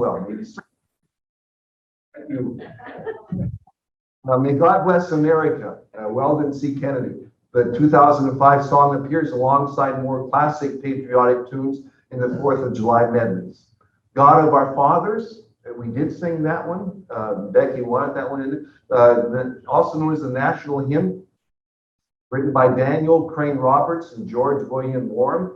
well. Maybe. May God bless America. Weldon C. Kennedy. The 2005 song appears alongside more classic patriotic tunes in the 4th of July medleys. God of Our Fathers, we did sing that one. Becky wanted that one in. Also known as the national hymn, written by Daniel Crane Roberts and George William Warren.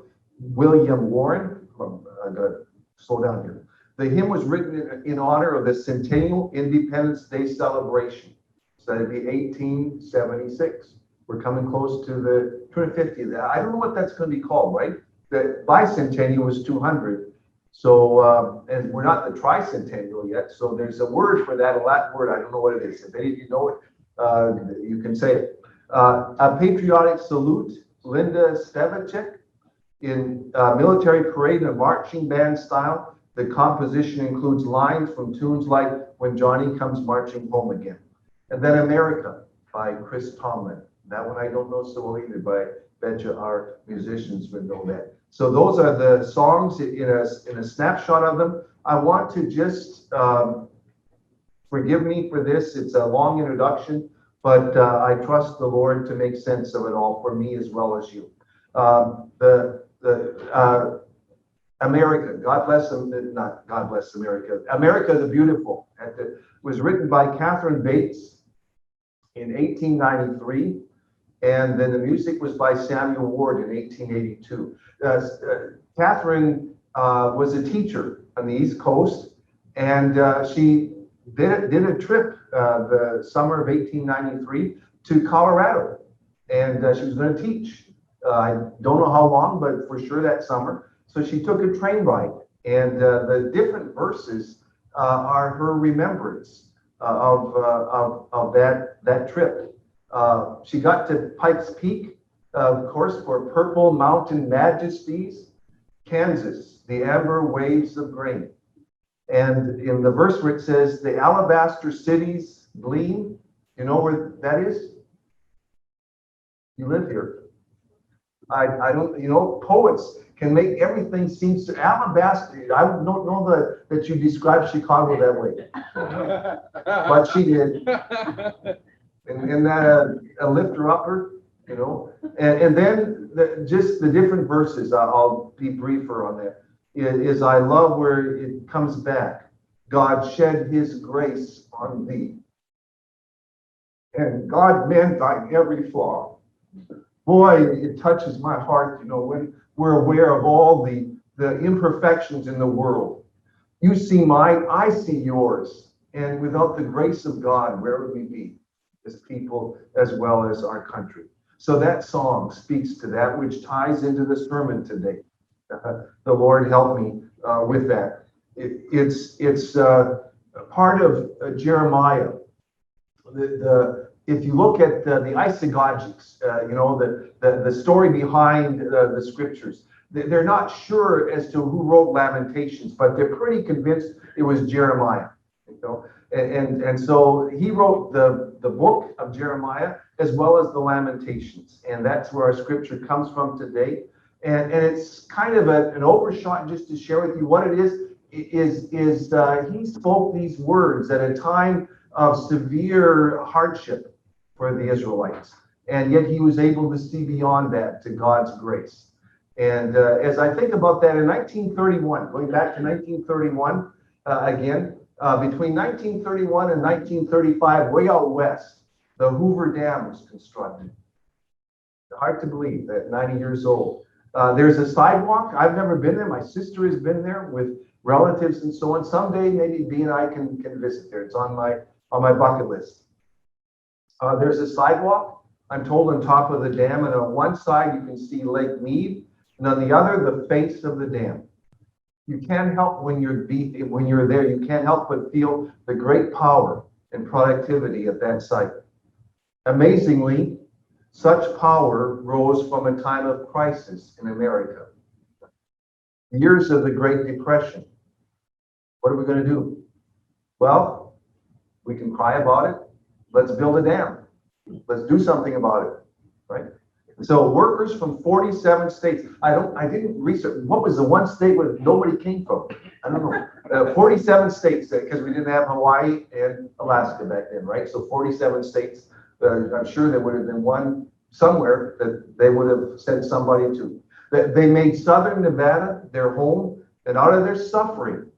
I gotta slow down here. The hymn was written in honor of the Centennial Independence Day celebration. So that'd be 1876. We're coming close to the 250th. I don't know what that's going to be called, right? The bicentennial was 200. So, and we're not the tricentennial yet. So there's a word for that, a Latin word. I don't know what it is. If any of you know it, you can say it. A patriotic salute, Linda Stevacek, in military parade and marching band style. The composition includes lines from tunes like When Johnny Comes Marching Home Again. And then America by Chris Tomlin. That one I don't know so well either, but I bet you our musicians would know that. So those are the songs in a snapshot of them. I want to just forgive me for this. It's a long introduction, but I trust the Lord to make sense of it all for me as well as you. America, God bless them, not God bless America. America the Beautiful. It was written by Catherine Bates in 1893. And then the music was by Samuel Ward in 1882. Catherine was a teacher on the East Coast, and she did a trip the summer of 1893 to Colorado, and she was going to teach. I don't know how long, but for sure that summer. So she took a train ride, and the different verses are her remembrance of that trip. She got to Pikes Peak, of course, for Purple Mountain Majesties, Kansas, the amber waves of grain. And in the verse where it says, the alabaster cities gleam, you know where that is? You live here. I don't, you know, poets can make everything seem so alabaster. I don't know that you described Chicago that way, but she did. And that a lifter upper, you know, and then just the different verses. I'll be briefer on that. Is I love where it comes back. God shed His grace on thee, and God mend thine every flaw. Boy, it touches my heart, you know, when we're aware of all the imperfections in the world. You see mine, I see yours, and without the grace of God, where would we be as people as well as our country? So that song speaks to that, which ties into the sermon today. The Lord help me with that. It's part of Jeremiah. If you look at the isagogics, you know, the story behind the scriptures, they're not sure as to who wrote Lamentations, but they're pretty convinced it was Jeremiah. You know? And so he wrote the book of Jeremiah as well as the Lamentations, and that's where our scripture comes from today. And it's kind of an overshot just to share with you what it is he spoke these words at a time of severe hardship for the Israelites, and yet he was able to see beyond that to God's grace. And as I think about that, in 1931, going back to 1931 again. Between 1931 and 1935, way out west, the Hoover Dam was constructed. Hard to believe at 90 years old. There's a sidewalk. I've never been there. My sister has been there with relatives and so on. Someday maybe Bea and I can visit there. It's on my bucket list. There's a sidewalk, I'm told, on top of the dam, and on one side you can see Lake Mead, and on the other the face of the dam. You can't help when you're there, you can't help but feel the great power and productivity at that site. Amazingly, such power rose from a time of crisis in America. Years of the Great Depression. What are we going to do? Well, we can cry about it. Let's build a dam. Let's do something about it, right? So workers from 47 states. I didn't research what was the one state where nobody came from. I don't know. 47 states, because we didn't have Hawaii and Alaska back then, right? So 47 states. I'm sure there would have been one somewhere that they would have sent somebody to. They made Southern Nevada their home, and out of their suffering,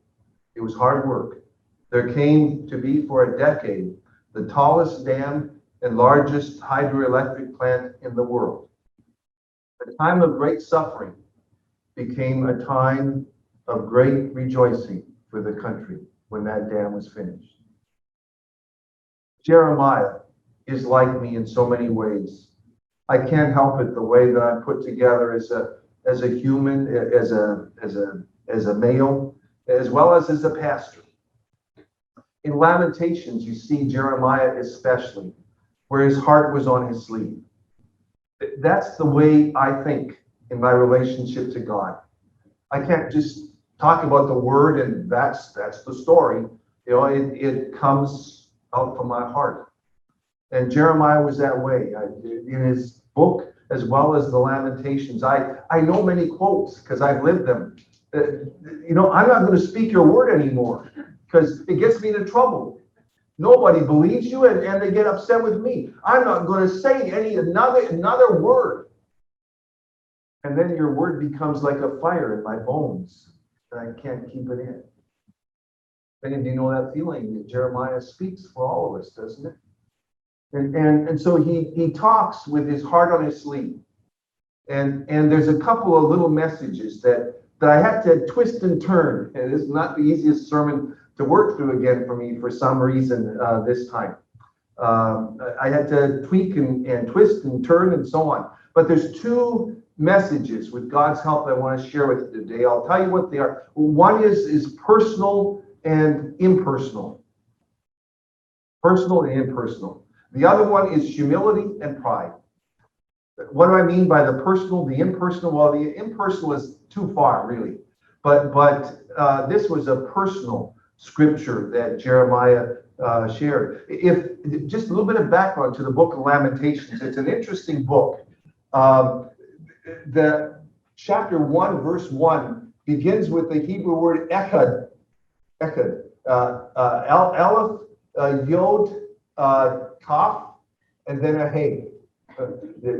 it was hard work. There came to be for a decade the tallest dam and largest hydroelectric plant in the world. A time of great suffering became a time of great rejoicing for the country when that dam was finished. Jeremiah is like me in so many ways. I can't help it the way that I'm put together as a human, as a male, as well as a pastor. In Lamentations, you see Jeremiah especially, where his heart was on his sleeve. That's the way I think in my relationship to God. I can't just talk about the word and that's the story. You know, it comes out from my heart. And Jeremiah was that way. In his book, as well as the Lamentations, I know many quotes because I've lived them. I'm not going to speak your word anymore because it gets me into trouble. Nobody believes you, and they get upset with me. I'm not going to say another word. And then your word becomes like a fire in my bones, and I can't keep it in. And you know that feeling that Jeremiah speaks for all of us, doesn't it? And so he talks with his heart on his sleeve. And there's a couple of little messages that I had to twist and turn. And it's not the easiest sermon to work through again for me for some reason this time. I had to tweak and twist and turn and so on. But there's two messages with God's help I want to share with you today. I'll tell you what they are. One is personal and impersonal. Personal and impersonal. The other one is humility and pride. What do I mean by the personal, the impersonal? Well, the impersonal is too far, really. But this was a personal scripture that Jeremiah shared. If just a little bit of background to the book of Lamentations, it's an interesting book. The chapter 1, verse 1 begins with the Hebrew word echad. Aleph, Yod, Kaf, and then a hey.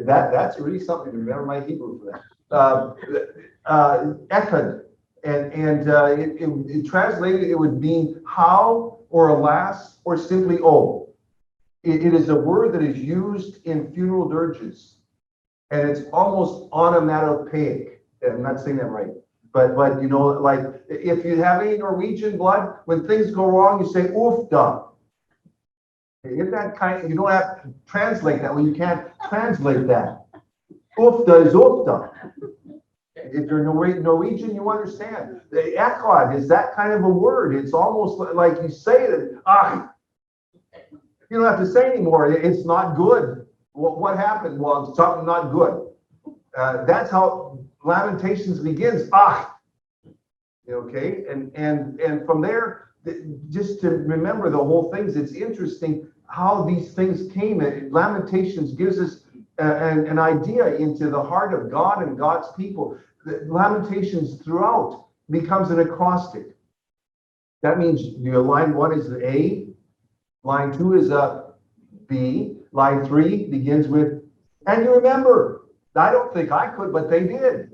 That's really something to remember my Hebrew for that. Echad, and it translated, it would mean how or alas or simply oh. It is a word that is used in funeral dirges, and it's almost onomatopoeic. I'm not saying that right, but like if you have any Norwegian blood, when things go wrong, you say oofda. If that kind, you don't have to translate that when you can't translate that. Oofda is oofda. If you're Norwegian, you understand. The echad is that kind of a word. It's almost like you say it, you don't have to say anymore. It's not good. What happened? Well, it's something not good. That's how Lamentations begins. Okay, and from there, just to remember the whole things, it's interesting how these things came. Lamentations gives us an idea into the heart of God and God's people. Lamentations throughout becomes an acrostic. That means line 1 is the A, line 2 is a B, line 3 begins with, and you remember, I don't think I could, but they did.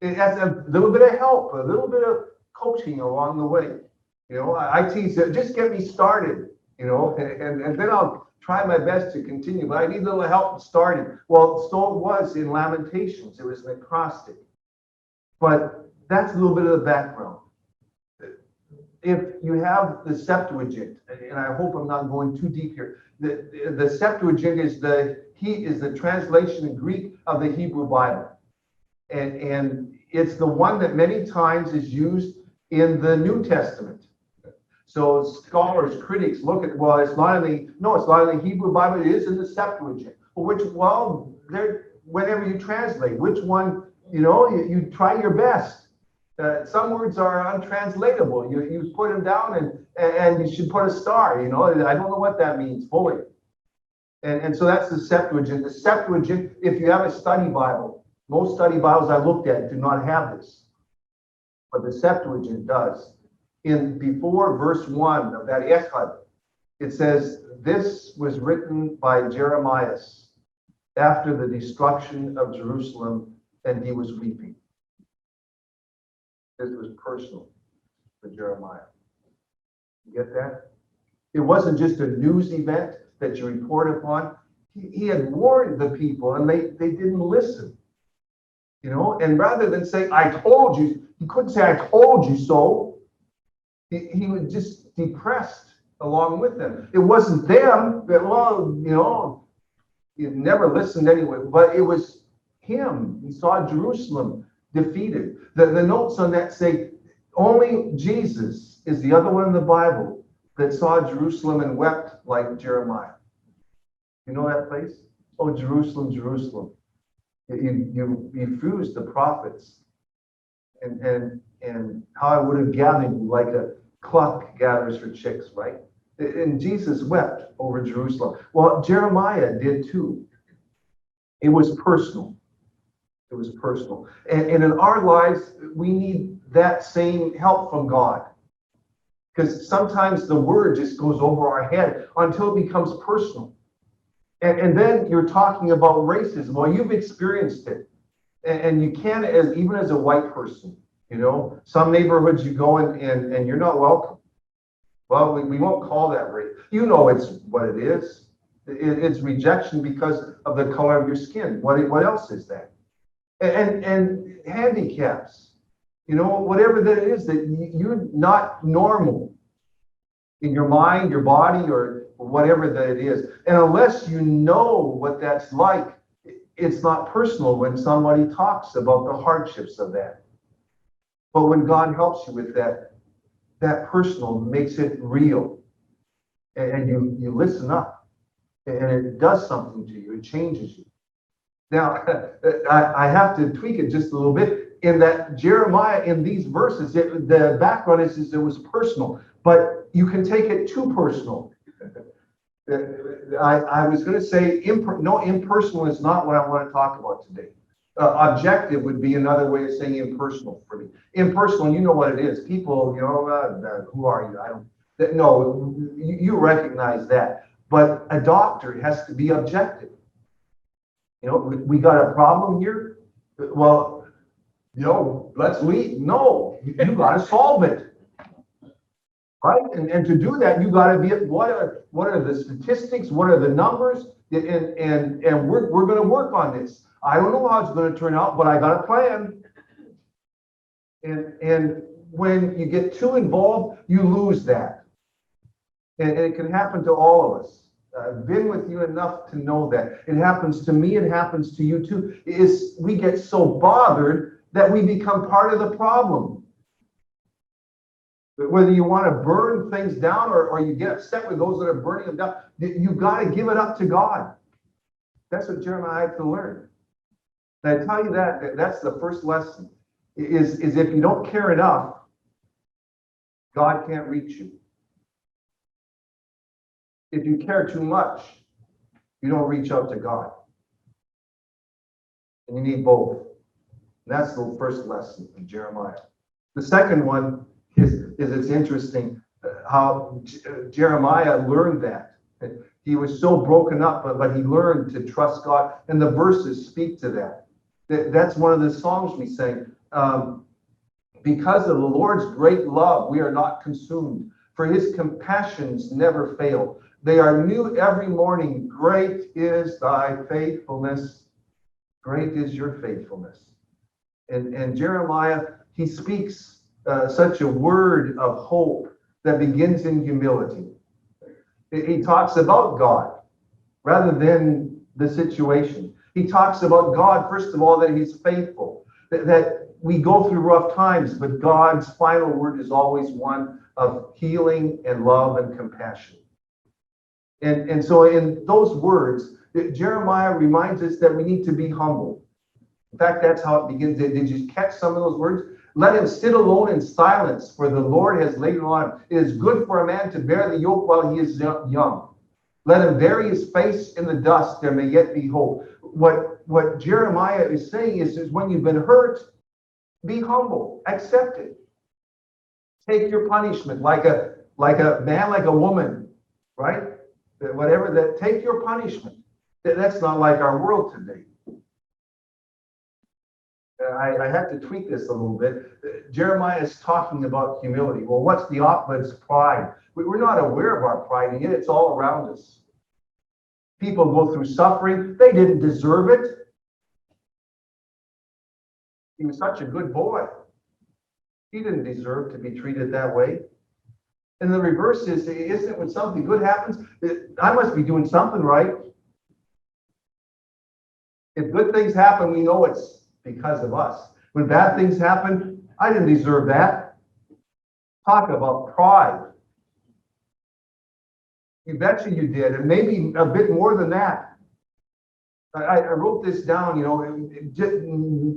It has a little bit of help, a little bit of coaching along the way. I tease it, just get me started, and then I'll try my best to continue, but I need a little help starting. Well, so it was in Lamentations. It was an acrostic. But that's a little bit of the background. If you have the Septuagint, and I hope I'm not going too deep here, the Septuagint is the translation in Greek of the Hebrew Bible. And it's the one that many times is used in the New Testament. So scholars, critics look at, well, it's not in the Hebrew Bible, it is in the Septuagint. Whenever you translate, which one, you try your best. Some words are untranslatable. You put them down and you should put a star, I don't know what that means fully. And so that's the Septuagint. The Septuagint, if you have a study Bible, most study Bibles I looked at do not have this. But the Septuagint does. in before verse 1 of that Echad, it says, this was written by Jeremiah after the destruction of Jerusalem, and he was weeping. This was personal for Jeremiah. You get that? It wasn't just a news event that you report upon. He had warned the people, and they didn't listen. You know, and rather than say, I told you, he couldn't say, I told you so. He was just depressed along with them. It wasn't them that, well, you know, he never listened anyway, but it was him. He saw Jerusalem defeated. The notes on that say, only Jesus is the other one in the Bible that saw Jerusalem and wept like Jeremiah. You know that place? Oh, Jerusalem, Jerusalem. You refused the prophets, and how I would have gathered you like a cluck gathers her chicks, right? And Jesus wept over Jerusalem. Well, Jeremiah did too. It was personal. It was personal. And in our lives, we need that same help from God. Because sometimes the word just goes over our head until it becomes personal. And then you're talking about racism. Well, you've experienced it. And you can, even as a white person, you know, some neighborhoods you go in and you're not welcome. Well, we won't call that race. You know it's what it is. It's rejection because of the color of your skin. What else is that? And handicaps. You know, whatever that is, that you're not normal in your mind, your body, or whatever that it is. And unless you know what that's like, it's not personal when somebody talks about the hardships of that. But when God helps you with that, that personal makes it real. And you listen up. And it does something to you. It changes you. Now, I have to tweak it just a little bit. In that Jeremiah, in these verses, the background is it was personal. But you can take it too personal. I was going to say, impersonal is not what I want to talk about today. Objective would be another way of saying impersonal for me. Impersonal, you know what it is. People, you know, who are you? No, you recognize that. But a doctor has to be objective. You know, we got a problem here. Well, you know, let's leave. No, you got to solve it. Right? And to do that, you got to be what are the statistics? What are the numbers? And we're going to work on this. I don't know how it's going to turn out, but I got a plan. And when you get too involved, you lose that. And it can happen to all of us. I've been with you enough to know that. It happens to me, it happens to you too. We get so bothered that we become part of the problem. Whether you want to burn things down or you get upset with those that are burning them down, you've got to give it up to God. That's what Jeremiah had to learn. And I tell you that's the first lesson, is if you don't care enough, God can't reach you. If you care too much, you don't reach out to God. And you need both. And that's the first lesson of Jeremiah. The second one is it's interesting how Jeremiah learned that. He was so broken up, but he learned to trust God. And the verses speak to that. That's one of the songs we sing. Because of the Lord's great love, we are not consumed, for his compassions never fail. They are new every morning. Great is thy faithfulness. Great is your faithfulness. And Jeremiah, he speaks such a word of hope that begins in humility. He talks about God rather than the situation. He talks about God, first of all, that he's faithful, that we go through rough times, but God's final word is always one of healing and love and compassion. And so in those words, Jeremiah reminds us that we need to be humble. In fact, that's how it begins. Did you catch some of those words? Let him sit alone in silence, for the Lord has laid it on him. It is good for a man to bear the yoke while he is young. Let him bury his face in the dust, there may yet be hope. What Jeremiah is saying is when you've been hurt, be humble, accept it. Take your punishment like a man, like a woman, right? Whatever that, take your punishment. That's not like our world today. I have to tweak this a little bit. Jeremiah is talking about humility. Well, what's the opposite? It's pride. We're not aware of our pride, and yet it's all around us. People go through suffering. They didn't deserve it. He was such a good boy. He didn't deserve to be treated that way. And the reverse is, isn't it when something good happens, I must be doing something right. If good things happen, we know it's because of us. When bad things happen, I didn't deserve that. Talk about pride. You betcha you did, and maybe a bit more than that. I wrote this down,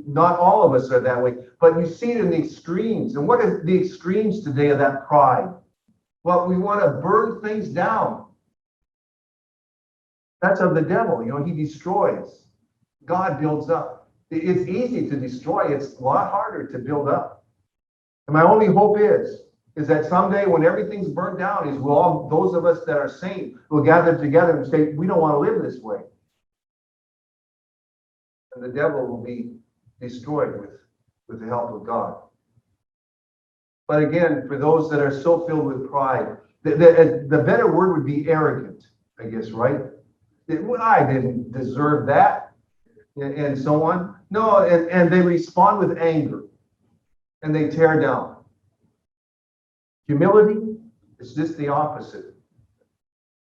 not all of us are that way, but you see it in the extremes. And what are the extremes today of that pride? Well, we want to burn things down. That's of the devil, he destroys. God builds up. It's easy to destroy. It's a lot harder to build up. And my only hope is that someday when everything's burned down, all those of us that are saints will gather together and say, we don't want to live this way. And the devil will be destroyed with the help of God. But again, for those that are so filled with pride, the better word would be arrogant, I guess, right? I didn't deserve that. And so on. No, and they respond with anger and they tear down. Humility is just the opposite.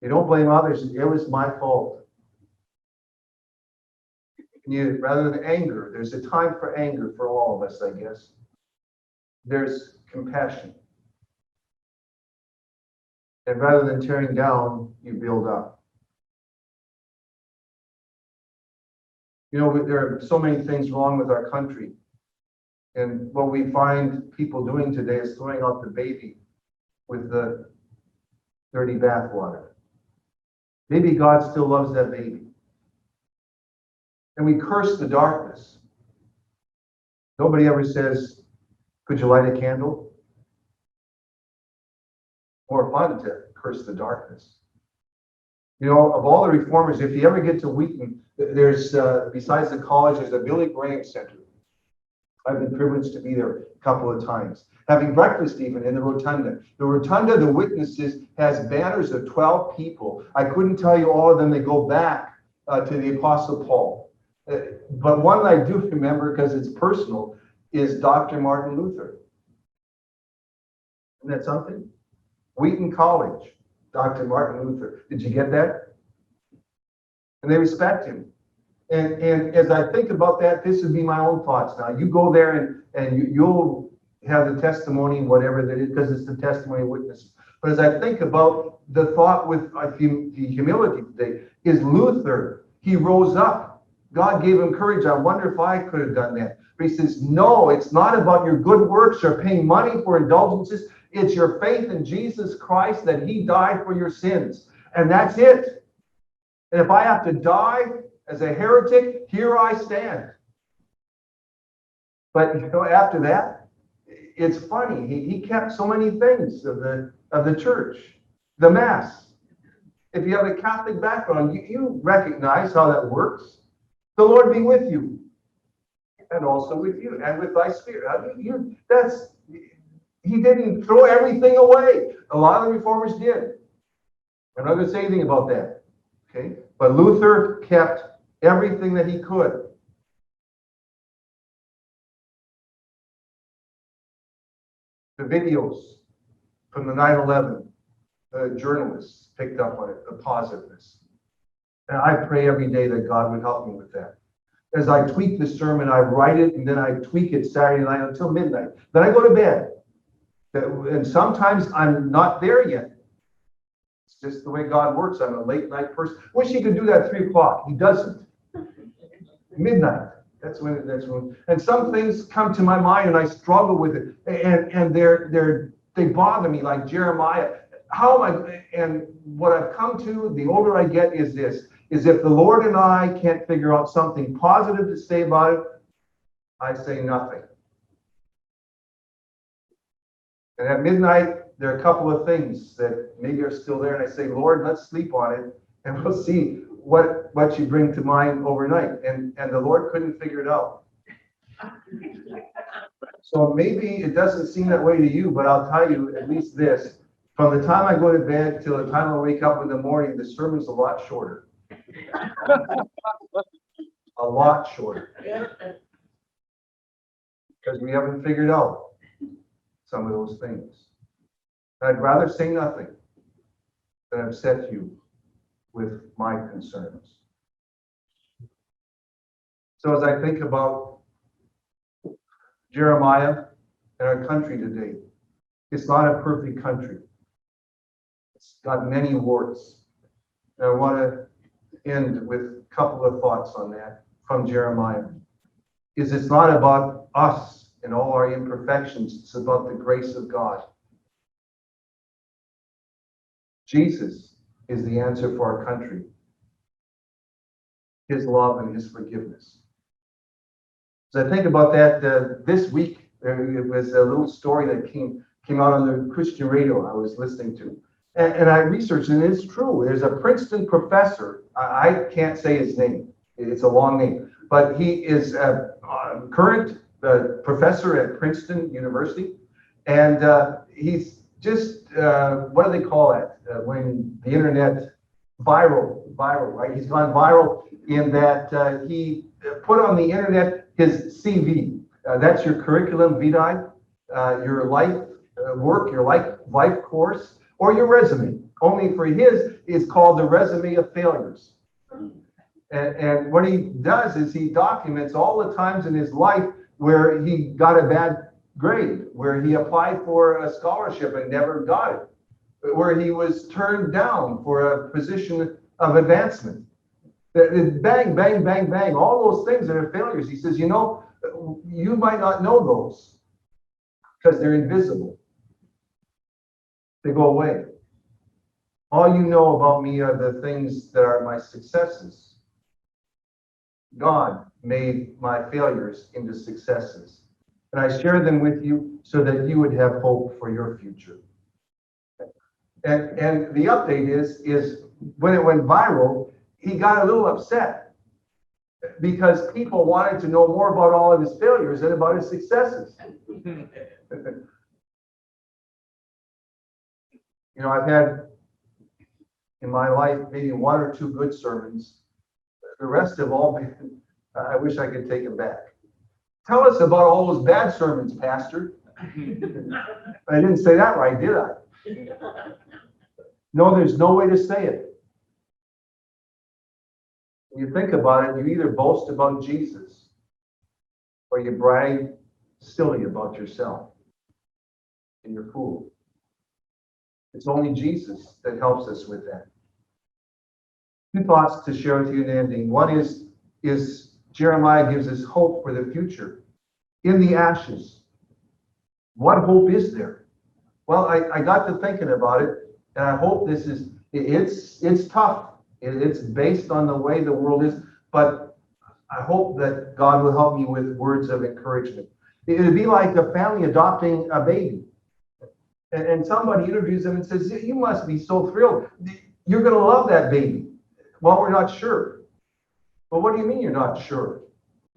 You don't blame others. It was my fault. Rather than anger, there's a time for anger for all of us, I guess. There's compassion. And rather than tearing down, you build up. There are so many things wrong with our country. And what we find people doing today is throwing out the baby with the dirty bathwater. Maybe God still loves that baby. And we curse the darkness. Nobody ever says, could you light a candle? More fun to curse the darkness. Of all the reformers, if you ever get to Wheaton, there's, besides the college, there's a Billy Graham Center. I've been privileged to be there a couple of times. Having breakfast even in the rotunda. The rotunda, the witnesses, has banners of 12 people. I couldn't tell you all of them. They go back to the Apostle Paul. But one I do remember, because it's personal, is Dr. Martin Luther. Isn't that something? Wheaton College. Dr. Martin Luther. Did you get that? And they respect him. And as I think about that, this would be my own thoughts now. You go there and you'll have the testimony, whatever that is, because it's the testimony of witnesses. But as I think about the thought with the humility today, is Luther, he rose up. God gave him courage. I wonder if I could have done that. But he says, no, it's not about your good works or paying money for indulgences. It's your faith in Jesus Christ, that he died for your sins. And that's it. And if I have to die as a heretic, here I stand. But after that, it's funny. He kept so many things of the church. The Mass. If you have a Catholic background, you recognize how that works. The Lord be with you. And also with you. And with thy spirit. He didn't throw everything away. A lot of the reformers did. I'm not going to say anything about that. Okay? But Luther kept everything that he could. The videos from the 9/11, the journalists picked up on it, the positiveness. And I pray every day that God would help me with that. As I tweak the sermon, I write it, and then I tweak it Saturday night until midnight. Then I go to bed. And sometimes I'm not there yet. It's just the way God works. I'm a late night person. Wish he could do that at 3 o'clock. He doesn't. Midnight. That's when. And some things come to my mind, and I struggle with it. And they bother me, like Jeremiah. How am I? And what I've come to, the older I get, is this: is if the Lord and I can't figure out something positive to say about it, I say nothing. And at midnight, there are a couple of things that maybe are still there. And I say, Lord, let's sleep on it and we'll see what you bring to mind overnight. And the Lord couldn't figure it out. So maybe it doesn't seem that way to you, but I'll tell you at least this. From the time I go to bed till the time I wake up in the morning, the sermon's a lot shorter. A lot shorter. Because we haven't figured out some of those things. I'd rather say nothing than upset you with my concerns. So as I think about Jeremiah and our country today, it's not a perfect country. It's got many warts. And I want to end with a couple of thoughts on that from Jeremiah. It's not about us and all our imperfections. It's about the grace of God. Jesus is the answer for our country. His love and his forgiveness. As I think about that, this week, it was a little story that came out on the Christian radio I was listening to. And I researched, and it's true. There's a Princeton professor. I can't say his name. It's a long name. But he is a current professor at Princeton University. And he's just, what do they call it? When the internet, viral, right? He's gone viral in that he put on the internet his CV. That's your curriculum vitae, your life work, your life course, or your resume. Only for his is called the resume of failures. And what he does is he documents all the times in his life where he got a bad grade, where he applied for a scholarship and never got it, where he was turned down for a position of advancement. Bang, bang, bang, bang, all those things that are failures. He says, you might not know those because they're invisible. They go away. All you know about me are the things that are my successes. God made my failures into successes. And I share them with you so that you would have hope for your future. And the update is when it went viral, he got a little upset because people wanted to know more about all of his failures than about his successes. I've had in my life maybe one or two good sermons. The rest have all been, I wish I could take them back. Tell us about all those bad sermons, Pastor. I didn't say that right, did I? No, there's no way to say it. When you think about it, you either boast about Jesus or you brag silly about yourself. And you're fooled. It's only Jesus that helps us with that. Two thoughts to share with you in ending. One is Jeremiah gives us hope for the future. In the ashes, what hope is there? Well, I got to thinking about it, and I hope it's tough. It's based on the way the world is, but I hope that God will help me with words of encouragement. It would be like a family adopting a baby. And somebody interviews them and says, you must be so thrilled. You're going to love that baby. Well, we're not sure. Well, what do you mean you're not sure?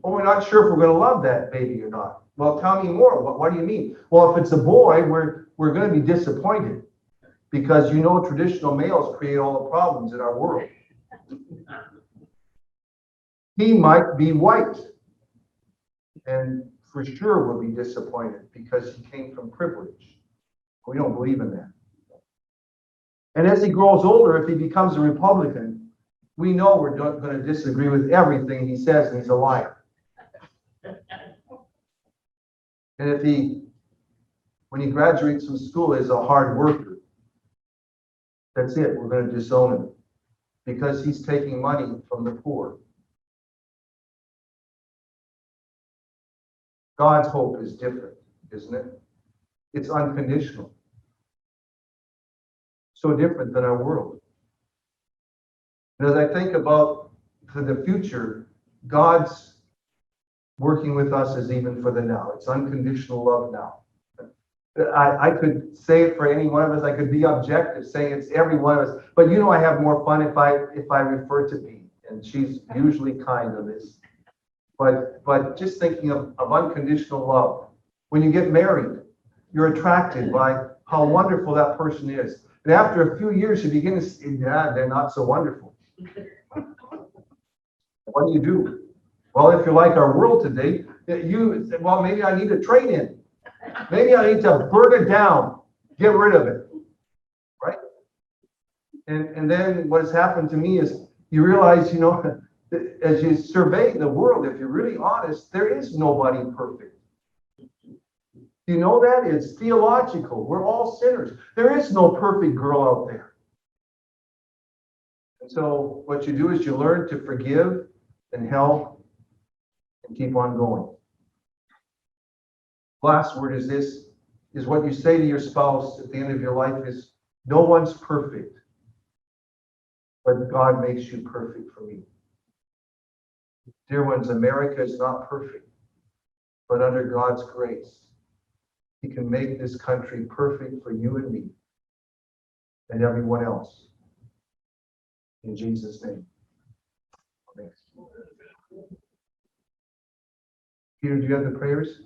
Well, we're not sure if we're going to love that baby or not. Well, tell me more. What do you mean? Well, if it's a boy, we're going to be disappointed because traditional males create all the problems in our world. He might be white, and for sure we'll be disappointed because he came from privilege. We don't believe in that. And as he grows older, if he becomes a Republican, we know we're going to disagree with everything he says, and he's a liar. And when he graduates from school, is a hard worker, that's it. We're going to disown him because he's taking money from the poor. God's hope is different, isn't it? It's unconditional. So different than our world. And as I think about for the future, God's working with us is even for the now. It's unconditional love now. I could say it for any one of us. I could be objective, saying it's every one of us. But I have more fun if I refer to Pete, and she's usually kind of this. But just thinking of unconditional love. When you get married, you're attracted by how wonderful that person is. And after a few years, you begin to see, yeah, they're not so wonderful. What do? Well, if you're like our world today, maybe I need a trade-in. Maybe I need to burn it down, get rid of it, right? And then what has happened to me is you realize, as you survey the world, if you're really honest, there is nobody perfect. You know that? It's theological. We're all sinners. There is no perfect girl out there. And so what you do is you learn to forgive and help and keep on going. Last word is this, is what you say to your spouse at the end of your life is, no one's perfect, but God makes you perfect for me. Dear ones, America is not perfect, but under God's grace, He can make this country perfect for you and me and everyone else. In Jesus' name. Amen. Peter, do you have the prayers?